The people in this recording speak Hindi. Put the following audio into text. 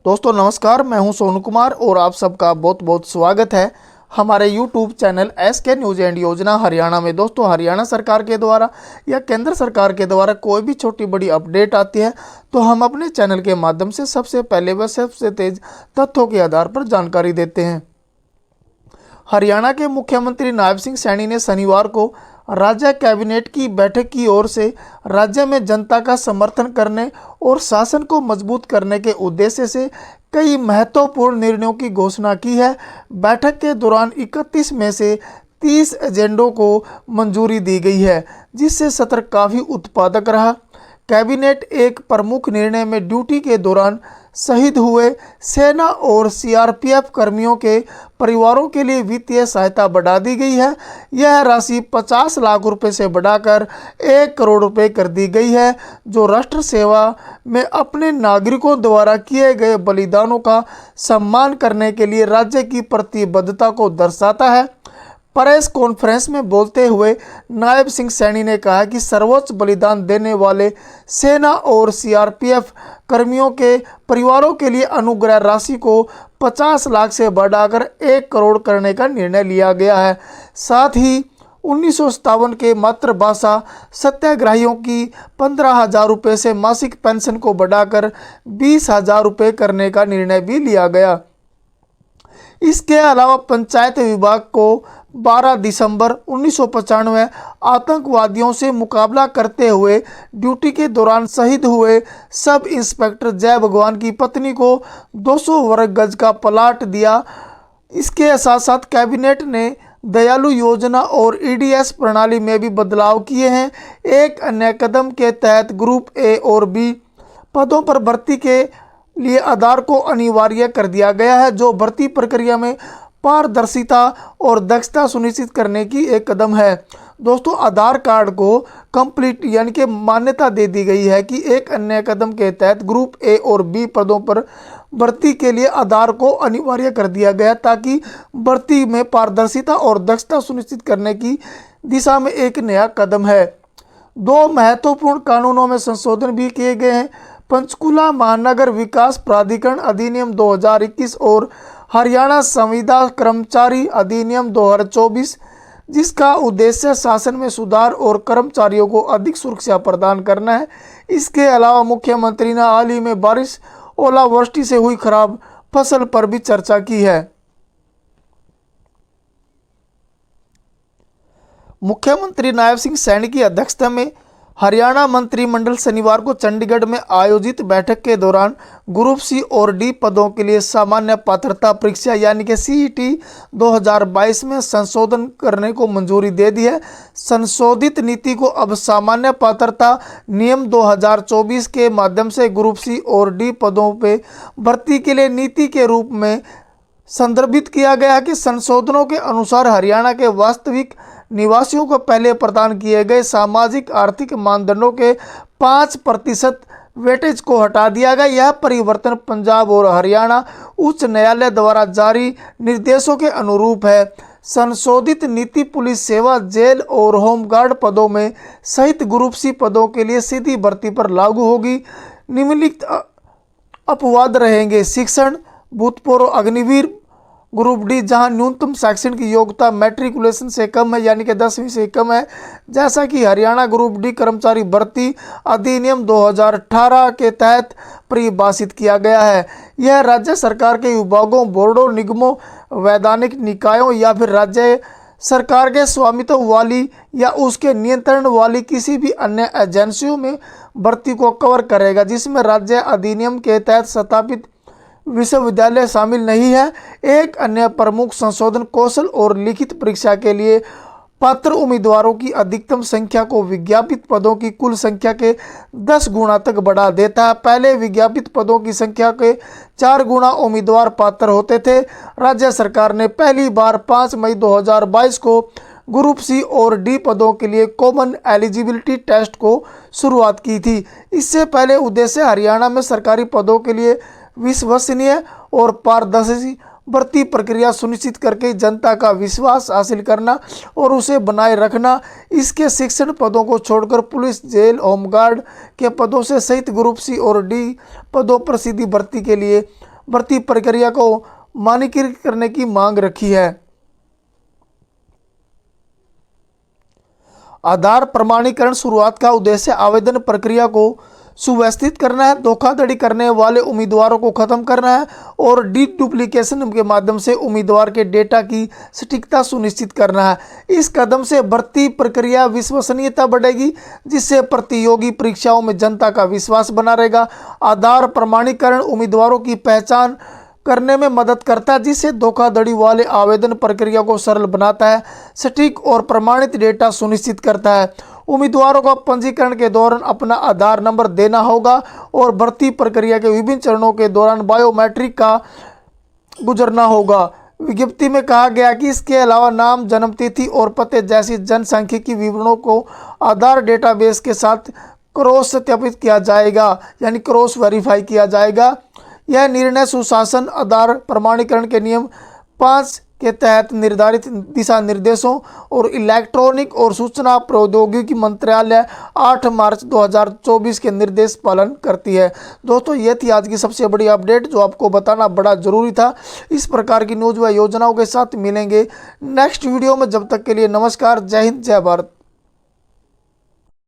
दोस्तों नमस्कार, मैं हूं सोनू कुमार और आप सबका बहुत बहुत स्वागत है हमारे YouTube channel SK news and योजना हरियाणा में। दोस्तों हरियाणा सरकार के द्वारा या केंद्र सरकार के द्वारा कोई भी छोटी बड़ी अपडेट आती है तो हम अपने चैनल के माध्यम से सबसे पहले व सबसे तेज तथ्यों के आधार पर जानकारी देते हैं। हरियाणा के मुख्यमंत्री नायब सिंह सैनी ने शनिवार को राज्य कैबिनेट की बैठक की ओर से राज्य में जनता का समर्थन करने और शासन को मजबूत करने के उद्देश्य से कई महत्वपूर्ण निर्णयों की घोषणा की है। बैठक के दौरान 31 में से 30 एजेंडों को मंजूरी दी गई है, जिससे सत्र काफ़ी उत्पादक रहा। कैबिनेट एक प्रमुख निर्णय में ड्यूटी के दौरान शहीद हुए सेना और सीआरपीएफ कर्मियों के परिवारों के लिए वित्तीय सहायता बढ़ा दी गई है। यह राशि 50 लाख रुपए से बढ़ाकर 1 करोड़ रुपए कर दी गई है, जो राष्ट्र सेवा में अपने नागरिकों द्वारा किए गए बलिदानों का सम्मान करने के लिए राज्य की प्रतिबद्धता को दर्शाता है। प्रेस कॉन्फ्रेंस में बोलते हुए नायब सिंह सैनी ने कहा कि सर्वोच्च बलिदान देने वाले सेना और सीआरपीएफ कर्मियों के परिवारों के लिए अनुग्रह राशि को 50 लाख से बढ़ाकर 1 करोड़ करने का निर्णय लिया गया है। साथ ही 1957 के मातृभाषा सत्याग्रहियों की 15,000 रुपये से मासिक पेंशन को बढ़ाकर 20,000 रुपये करने का निर्णय भी लिया गया। इसके अलावा पंचायत विभाग को 12 दिसंबर 1995 आतंकवादियों से मुकाबला करते हुए ड्यूटी के दौरान शहीद हुए सब इंस्पेक्टर जय भगवान की पत्नी को 200 वर्ग गज का प्लाट दिया। इसके साथ साथ कैबिनेट ने दयालु योजना और ईडीएस प्रणाली में भी बदलाव किए हैं। एक अन्य कदम के तहत ग्रुप ए और बी पदों पर भर्ती के लिए आधार को अनिवार्य कर दिया गया है, जो भर्ती प्रक्रिया में पारदर्शिता और दक्षता सुनिश्चित करने की एक कदम है। दोस्तों आधार कार्ड को कंप्लीट यानी कि मान्यता दे दी गई है कि एक अन्य कदम के तहत ग्रुप ए और बी पदों पर भर्ती के लिए आधार को अनिवार्य कर दिया गया, ताकि भर्ती में पारदर्शिता और दक्षता सुनिश्चित करने की दिशा में एक नया कदम है। 2 महत्वपूर्ण कानूनों में संशोधन भी किए गए हैं। पंचकुला महानगर विकास प्राधिकरण अधिनियम 2021 और हरियाणा संविदा कर्मचारी अधिनियम 2024, जिसका उद्देश्य शासन में सुधार और कर्मचारियों को अधिक सुरक्षा प्रदान करना है। इसके अलावा मुख्यमंत्री ने हाल ही में बारिश ओलावृष्टि से हुई खराब फसल पर भी चर्चा की है। मुख्यमंत्री नायब सिंह सैनी की अध्यक्षता में हरियाणा मंत्रिमंडल शनिवार को चंडीगढ़ में आयोजित बैठक के दौरान ग्रुप सी और डी पदों के लिए सामान्य पात्रता परीक्षा यानी कि सीईटी 2022 में संशोधन करने को मंजूरी दे दी है। संशोधित नीति को अब सामान्य पात्रता नियम 2024 के माध्यम से ग्रुप सी और डी पदों पे भर्ती के लिए नीति के रूप में संदर्भित किया गया है कि संशोधनों के अनुसार हरियाणा के वास्तविक निवासियों को पहले प्रदान किए गए सामाजिक आर्थिक मानदंडों के 5% वेटेज को हटा दिया गया। यह परिवर्तन पंजाब और हरियाणा उच्च न्यायालय द्वारा जारी निर्देशों के अनुरूप है। संशोधित नीति पुलिस सेवा, जेल और होमगार्ड पदों में सहित ग्रुप सी पदों के लिए सीधी भर्ती पर लागू होगी। निम्नलिखित अपवाद रहेंगे: शिक्षण, भूतपूर्व अग्निवीर, ग्रुप डी जहां न्यूनतम शैक्षणिक योग्यता मैट्रिकुलेशन से कम है यानी कि 10वीं से कम है, जैसा कि हरियाणा ग्रुप डी कर्मचारी भर्ती अधिनियम 2018 के तहत परिभाषित किया गया है। यह राज्य सरकार के विभागों, बोर्डों, निगमों, वैधानिक निकायों या फिर राज्य सरकार के स्वामित्व वाली या उसके नियंत्रण वाली किसी भी अन्य एजेंसियों में भर्ती को कवर करेगा, जिसमें राज्य अधिनियम के तहत स्थापित विश्वविद्यालय शामिल नहीं है। एक अन्य प्रमुख संशोधन कौशल और लिखित परीक्षा के लिए पात्र उम्मीदवारों की अधिकतम संख्या को विज्ञापित पदों की कुल संख्या के 10 गुना तक बढ़ा देता है। पहले विज्ञापित पदों की संख्या के 4 गुना उम्मीदवार पात्र होते थे। राज्य सरकार ने पहली बार 5 मई 2022 को ग्रुप सी और डी पदों के लिए कॉमन एलिजिबिलिटी टेस्ट को शुरुआत की थी। इससे पहले उद्देश्य हरियाणा में सरकारी पदों के लिए विश्वसनीय और पारदर्शी भर्ती प्रक्रिया सुनिश्चित करके जनता का विश्वास हासिल करना और उसे बनाए रखना। इसके शिक्षण पदों को छोड़कर पुलिस, जेल, होमगार्ड के पदों से सहित ग्रुप सी और डी पदों पर सीधी भर्ती के लिए भर्ती प्रक्रिया को मानकीकृत करने की मांग रखी है। आधार प्रमाणीकरण शुरुआत का उद्देश्य आवेदन प्रक्रिया को सुव्यवस्थित करना है, धोखाधड़ी करने वाले उम्मीदवारों को खत्म करना है और डुप्लीकेशन के माध्यम से उम्मीदवार के डेटा की सटीकता सुनिश्चित करना है। इस कदम से भर्ती प्रक्रिया विश्वसनीयता बढ़ेगी, जिससे प्रतियोगी परीक्षाओं में जनता का विश्वास बना रहेगा। आधार प्रमाणीकरण उम्मीदवारों की पहचान करने में मदद करता है, जिससे धोखाधड़ी वाले आवेदन प्रक्रिया को सरल बनाता है, सटीक और प्रमाणित डेटा सुनिश्चित करता है। उम्मीदवारों को पंजीकरण के दौरान अपना आधार नंबर देना होगा और भर्ती प्रक्रिया के विभिन्न चरणों के दौरान बायोमेट्रिक का गुजरना होगा। विज्ञप्ति में कहा गया कि इसके अलावा नाम, जन्मतिथि और पते जैसी जनसांख्यिकी विवरणों को आधार डेटाबेस के साथ क्रॉस सत्यापित किया जाएगा, यानी क्रॉस वेरीफाई किया जाएगा। यह निर्णय सुशासन आधार प्रमाणीकरण के नियम 5 के तहत निर्धारित दिशा निर्देशों और इलेक्ट्रॉनिक और सूचना प्रौद्योगिकी मंत्रालय 8 मार्च 2024 के निर्देश पालन करती है। दोस्तों, ये थी आज की सबसे बड़ी अपडेट जो आपको बताना बड़ा जरूरी था। इस प्रकार की न्यूज़ व योजनाओं के साथ मिलेंगे नेक्स्ट वीडियो में। जब तक के लिए नमस्कार, जय हिंद, जय भारत।